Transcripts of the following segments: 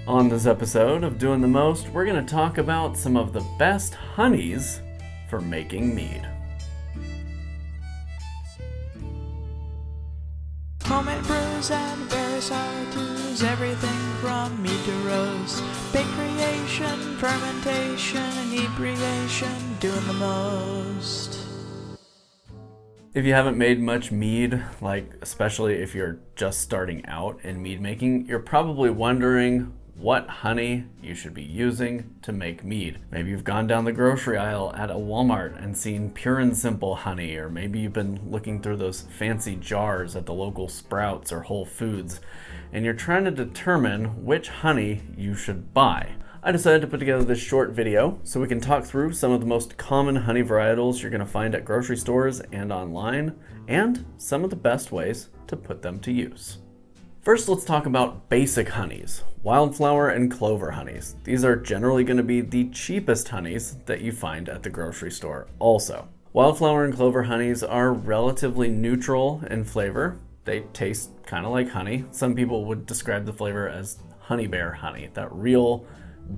On this episode of Doing the Most, we're going to talk about some of the best honeys for making mead. Homemade brews and various how-tos, everything from mead to roast, bake creation, fermentation, inebriation, doing the most. If you haven't made much mead, especially if you're just starting out in mead making, you're probably wondering what honey you should be using to make mead. Maybe you've gone down the grocery aisle at a Walmart and seen pure and simple honey, or maybe you've been looking through those fancy jars at the local Sprouts or Whole Foods, and you're trying to determine which honey you should buy. I decided to put together this short video so we can talk through some of the most common honey varietals you're going to find at grocery stores and online, and some of the best ways to put them to use. First, let's talk about basic honeys, wildflower and clover honeys. These are generally going to be the cheapest honeys that you find at the grocery store also. Wildflower and clover honeys are relatively neutral in flavor. They taste kind of like honey. Some people would describe the flavor as honey bear honey, that real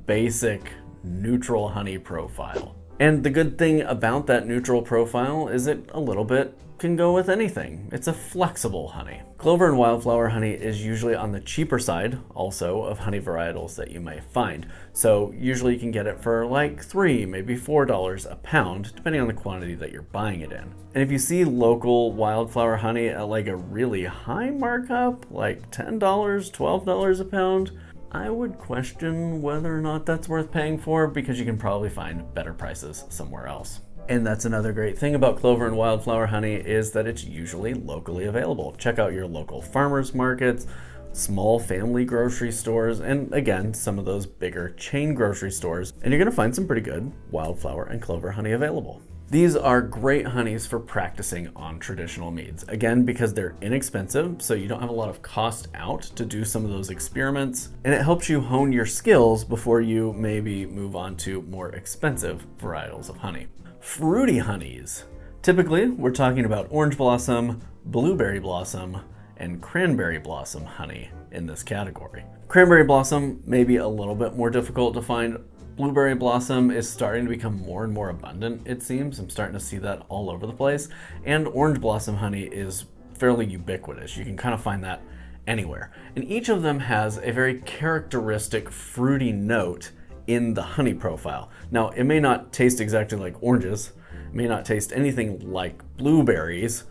basic neutral honey profile. And the good thing about that neutral profile is it a little bit can go with anything. It's a flexible honey. Clover and wildflower honey is usually on the cheaper side also of honey varietals that you may find. So usually you can get it for like $3, maybe $4 a pound, depending on the quantity that you're buying it in. And if you see local wildflower honey at like a really high markup, like $10, $12 a pound, I would question whether or not that's worth paying for, because you can probably find better prices somewhere else. And that's another great thing about clover and wildflower honey is that it's usually locally available. Check out your local farmers markets, small family grocery stores, and again, some of those bigger chain grocery stores, and you're gonna find some pretty good wildflower and clover honey available. These are great honeys for practicing on traditional meads. Again, because they're inexpensive, so you don't have a lot of cost out to do some of those experiments, and it helps you hone your skills before you maybe move on to more expensive varietals of honey. Fruity honeys. Typically, we're talking about orange blossom, blueberry blossom, and cranberry blossom honey in this category. Cranberry blossom may be a little bit more difficult to find. Blueberry blossom is starting to become more and more abundant, it seems. I'm starting to see that all over the place. And orange blossom honey is fairly ubiquitous. You can kind of find that anywhere. And each of them has a very characteristic fruity note in the honey profile. Now, it may not taste exactly like oranges, it may not taste anything like blueberries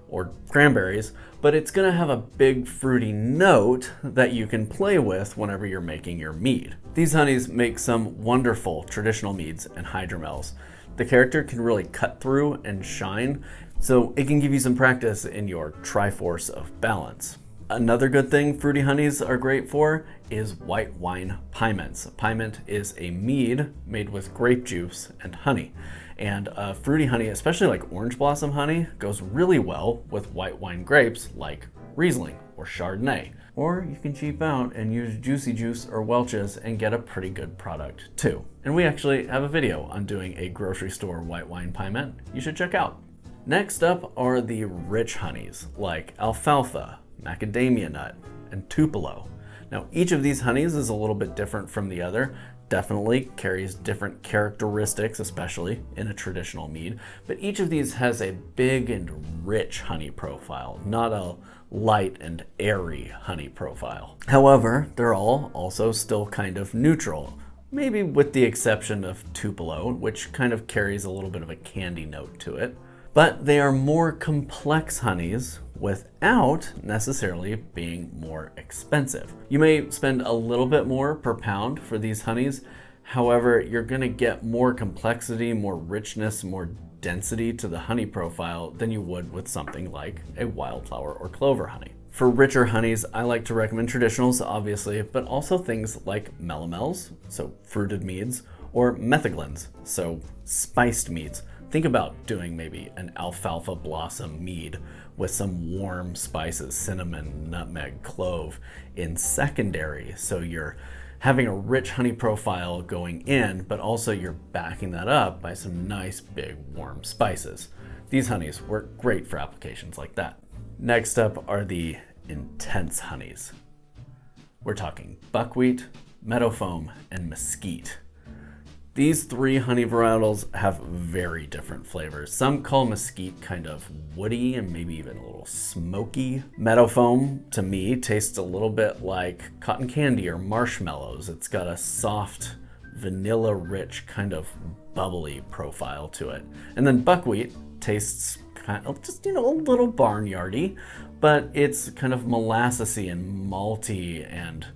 or cranberries, but it's gonna have a big fruity note that you can play with whenever you're making your mead. These honeys make some wonderful traditional meads and hydromels. The character can really cut through and shine, so it can give you some practice in your triforce of balance. Another good thing fruity honeys are great for is white wine pyments. Pyment is a mead made with grape juice and honey. And fruity honey, especially like orange blossom honey, goes really well with white wine grapes like Riesling or Chardonnay. Or you can cheap out and use Juicy Juice or Welch's and get a pretty good product too. And we actually have a video on doing a grocery store white wine pyment you should check out. Next up are the rich honeys like alfalfa, macadamia nut, and tupelo. Now, each of these honeys is a little bit different from the other, definitely carries different characteristics, especially in a traditional mead, but each of these has a big and rich honey profile, not a light and airy honey profile. However, they're all also still kind of neutral, maybe with the exception of tupelo, which kind of carries a little bit of a candy note to it. But they are more complex honeys without necessarily being more expensive. You may spend a little bit more per pound for these honeys. However, you're gonna get more complexity, more richness, more density to the honey profile than you would with something like a wildflower or clover honey. For richer honeys, I like to recommend traditionals, obviously, but also things like melomels, so fruited meads, or metheglins, so spiced meads. Think about doing maybe an alfalfa blossom mead with some warm spices, cinnamon, nutmeg, clove in secondary. So you're having a rich honey profile going in, but also you're backing that up by some nice big warm spices. These honeys work great for applications like that. Next up are the intense honeys. We're talking buckwheat, meadowfoam, and mesquite. These 3 honey varietals have very different flavors. Some call mesquite kind of woody and maybe even a little smoky. Meadowfoam, to me, tastes a little bit like cotton candy or marshmallows. It's got a soft, vanilla-rich, kind of bubbly profile to it. And then buckwheat tastes kind of just, a little barnyardy, but it's kind of molassesy and malty, and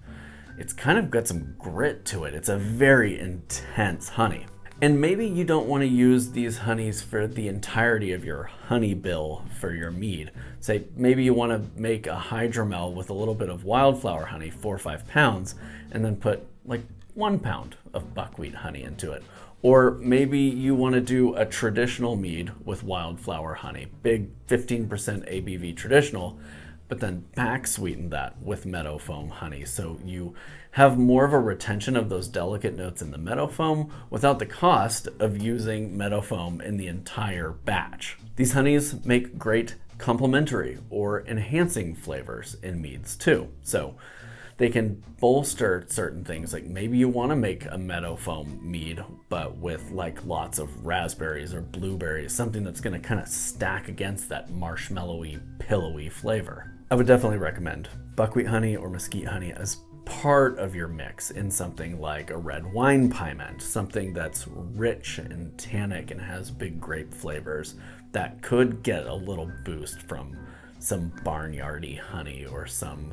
it's kind of got some grit to it. It's a very intense honey. And maybe you don't want to use these honeys for the entirety of your honey bill for your mead. Say maybe you want to make a hydromel with a little bit of wildflower honey, 4 or 5 pounds, and then put like 1 pound of buckwheat honey into it. Or maybe you want to do a traditional mead with wildflower honey, big 15% ABV traditional, but then backsweeten that with meadowfoam honey. So you have more of a retention of those delicate notes in the meadowfoam without the cost of using meadowfoam in the entire batch. These honeys make great complementary or enhancing flavors in meads too. So they can bolster certain things, like maybe you want to make a meadowfoam mead, but with like lots of raspberries or blueberries, something that's going to kind of stack against that marshmallowy, pillowy flavor. I would definitely recommend buckwheat honey or mesquite honey as part of your mix in something like a red wine pyment, something that's rich and tannic and has big grape flavors that could get a little boost from some barnyardy honey or some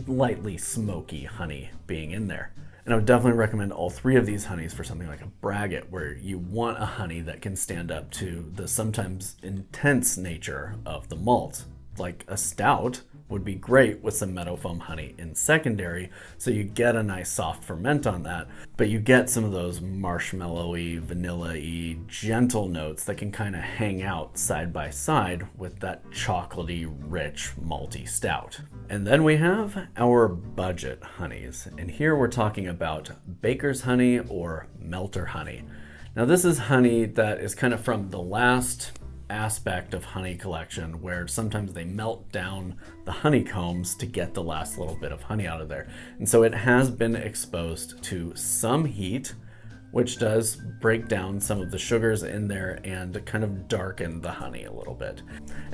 lightly smoky honey being in there. And I would definitely recommend all 3 of these honeys for something like a braggot, where you want a honey that can stand up to the sometimes intense nature of the malt. Like a stout would be great with some meadowfoam honey in secondary, so you get a nice soft ferment on that, but you get some of those marshmallowy, vanilla-y, gentle notes that can kind of hang out side by side with that chocolatey, rich, malty stout. And then we have our budget honeys, and here we're talking about baker's honey or melter honey. Now this is honey that is kind of from the last aspect of honey collection, where sometimes they melt down the honeycombs to get the last little bit of honey out of there. And so it has been exposed to some heat, which does break down some of the sugars in there and kind of darken the honey a little bit.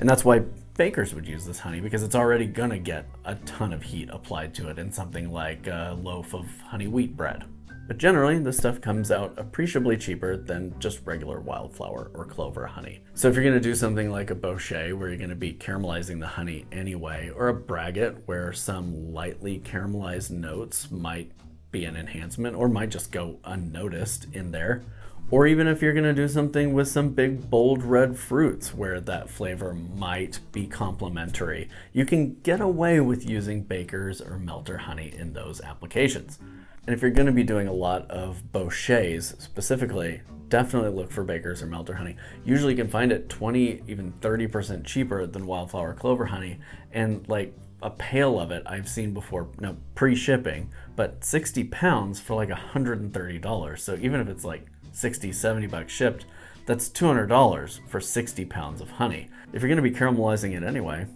And that's why bakers would use this honey, because it's already gonna get a ton of heat applied to it in something like a loaf of honey wheat bread. But generally, this stuff comes out appreciably cheaper than just regular wildflower or clover honey. So if you're gonna do something like a bochet, where you're gonna be caramelizing the honey anyway, or a braggot, where some lightly caramelized notes might be an enhancement or might just go unnoticed in there, or even if you're gonna do something with some big, bold red fruits where that flavor might be complementary, you can get away with using baker's or melter honey in those applications. And if you're going to be doing a lot of bochets specifically, definitely look for baker's or melter honey. Usually you can find it 20, even 30% cheaper than wildflower clover honey. And like a pail of it I've seen before, now pre-shipping, but 60 pounds for like $130. So even if it's like 60, 70 bucks shipped, that's $200 for 60 pounds of honey. If you're going to be caramelizing it anyway,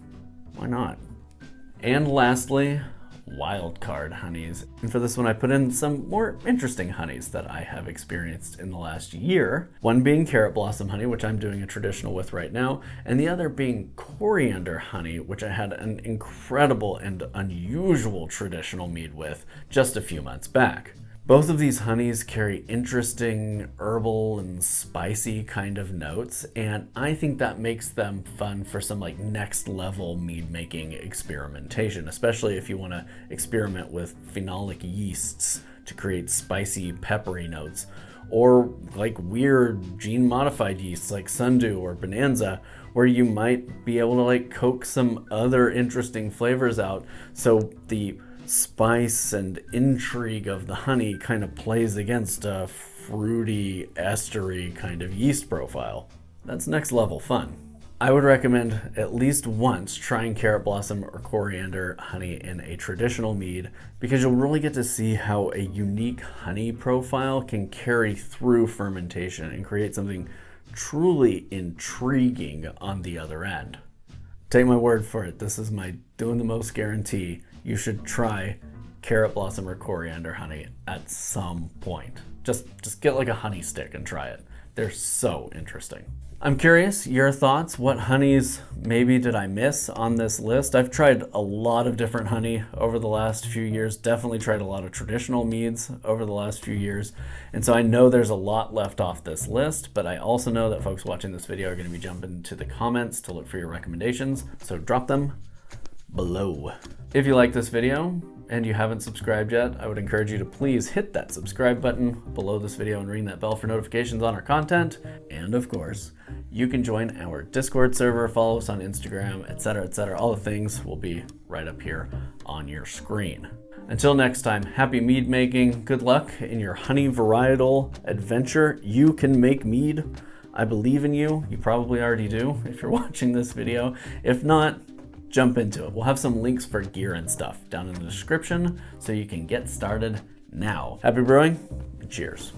why not? And lastly, Wildcard honeys. And for this one, I put in some more interesting honeys that I have experienced in the last year. One being carrot blossom honey, which I'm doing a traditional with right now, and the other being coriander honey, which I had an incredible and unusual traditional mead with just a few months back. Both of these honeys carry interesting herbal and spicy kind of notes, and I think that makes them fun for some like next level mead making experimentation, especially if you want to experiment with phenolic yeasts to create spicy, peppery notes, or like weird gene modified yeasts like sundew or bonanza, where you might be able to like coax some other interesting flavors out, so the spice and intrigue of the honey kind of plays against a fruity, estery kind of yeast profile. That's next level fun. I would recommend at least once trying carrot blossom or coriander honey in a traditional mead, because you'll really get to see how a unique honey profile can carry through fermentation and create something truly intriguing on the other end. Take my word for it, this is my doing the most guarantee. You should try carrot blossom or coriander honey at some point. Just get like a honey stick and try it. They're so interesting. I'm curious, your thoughts. What honeys maybe did I miss on this list? I've tried a lot of different honey over the last few years, definitely tried a lot of traditional meads over the last few years. And so I know there's a lot left off this list, but I also know that folks watching this video are going to be jumping into the comments to look for your recommendations. So drop them below. If you like this video and you haven't subscribed yet, I would encourage you to please hit that subscribe button below this video and ring that bell for notifications on our content. And of course, you can join our Discord server, follow us on Instagram, etc., etc. All the things will be right up here on your screen. Until next time, happy mead making. Good luck in your honey varietal adventure. You can make mead. I believe in you. You probably already do if you're watching this video. If not, jump into it. We'll have some links for gear and stuff down in the description so you can get started now. Happy brewing and cheers.